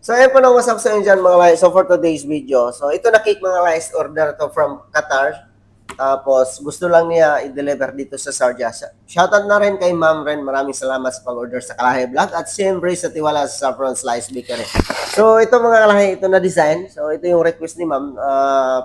So, ayun po na what's up sa inyo dyan mga guys. So, for today's video. So, ito na cake mga guys. Order to from Qatar. Tapos, gusto lang niya i-deliver dito sa Sharjah. Shoutout na rin kay Ma'am Ren. Maraming salamat sa pag-order sa Kalahe Vlog. At siyempre sa tiwala sa Saffron Slice Bakery. So, ito mga Kalahe, ito na design. So, ito yung request ni Ma'am.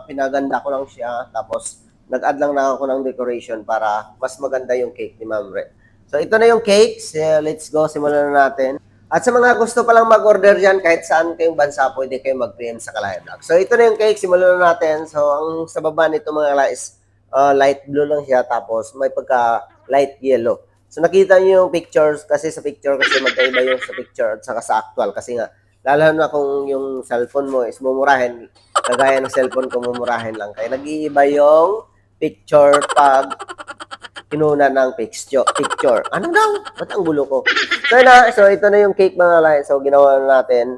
Pinaganda ko lang siya. Tapos, nag-add lang na ako ng decoration para mas maganda yung cake ni Ma'am Ren. So, ito na yung cake. So, let's go. Simulan na natin. At sa mga gusto palang mag-order dyan, kahit saan kayong bansa, pwede kayong mag-PM sa Kalahe Vlog. So, ito na yung cake. Simulan na natin. So, ang sa baba nito mga kala is light blue lang siya. Tapos, may pagka light yellow. So, nakita niyo yung pictures. Kasi sa picture, kasi magkaiba yung sa picture at saka sa actual. Kasi nga, lalo na kung yung cellphone mo is mumurahin, kagaya ng cellphone ko, mumurahin lang. Kaya nag-iiba yung picture pag kinuna ng picture. Ano daw? Ba't ang gulo ko? So, ito na yung cake mga kalay. So, ginawa na natin.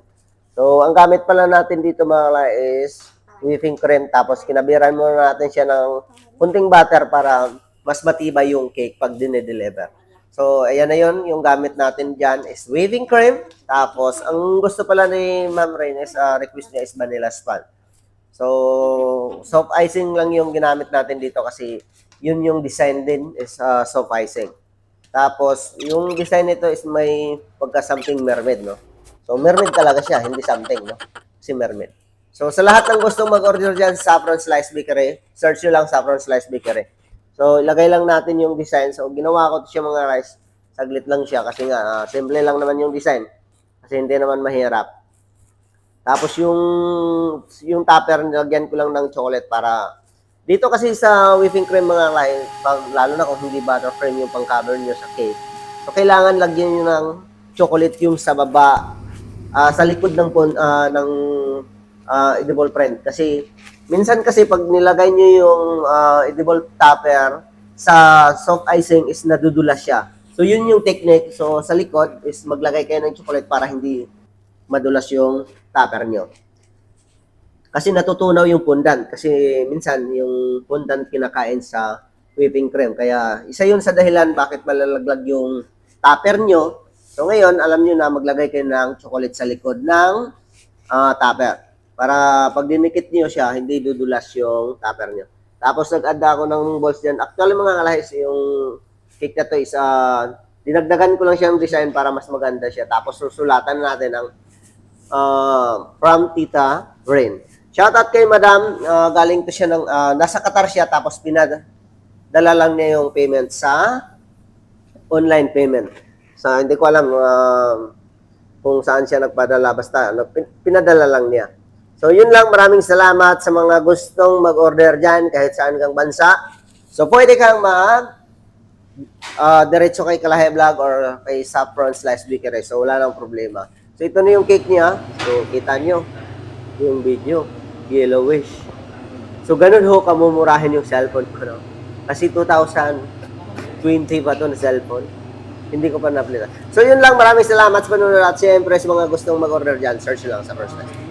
So, ang gamit pala natin dito mga kalay is whipping cream. Tapos, kinabiran muna natin siya ng kunting butter para mas matibay yung cake pag dinedeliver. So, ayan na yun. Yung gamit natin dyan is whipping cream. Tapos, ang gusto pala ni Ma'am Rain is, request niya is vanilla sponge. So, soft icing lang yung ginamit natin dito kasi yun yung design din is soft icing. Tapos, yung design nito is may pagka-something mermaid, no? So, mermaid talaga siya, hindi something, no? Kasi mermaid. So, sa lahat ng gustong mag-order dyan sa Saffron Slice Bakery, search nyo lang Saffron Slice Bakery. So, ilagay lang natin yung design. So, ginawa ko siya mga guys. Saglit lang siya kasi nga, simple lang naman yung design. Kasi hindi naman mahirap. Tapos, yung topper, nilagyan ko lang ng chocolate para dito kasi sa whipping cream mga kalay, lalo na kung hindi buttercream yung pang-cover nyo sa cake. So, kailangan lagyan nyo ng chocolate yung sa baba, sa likod ng edible print. Kasi, minsan kasi pag nilagay nyo yung edible topper sa soft icing is nadudulas siya. So, yun yung technique. So, sa likod is maglagay kayo ng chocolate para hindi madulas yung topper nyo. Kasi natutunaw yung fondant. Kasi minsan yung fondant kinakain sa whipping cream. Kaya isa yun sa dahilan bakit malalaglag yung topper nyo. So ngayon, alam nyo na maglagay kayo ng chocolate sa likod ng topper. Para pag dinikit nyo siya, hindi dudulas yung topper nyo. Tapos nag-add ako ng balls dyan. Actually mga kalahis, yung cake na to is dinagdagan ko lang siya ng design para mas maganda siya. Tapos susulatan natin ang from Tita Rain. Shoutout kay Madam, galing to siya ng, nasa Qatar siya, tapos pinadala lang niya yung payment sa online payment. So, hindi ko alam kung saan siya nagpadala, basta pinadala lang niya. So, yun lang, maraming salamat sa mga gustong mag-order dyan, kahit saan kang bansa. So, pwede kang diretso kay Kalahe Vlog or kay Saffron Slice Bakery. So, wala nang problema. So, ito na yung cake niya. So, kita nyo yung video. Yellowish. So, ganun ho, kamumurahin yung cellphone ko, no? Kasi 2020 pa to na cellphone. Hindi ko pa na-upload. So, yun lang. Maraming salamat sa panunod at siyempre sa mga gustong mag-order dyan, search lang sa first time.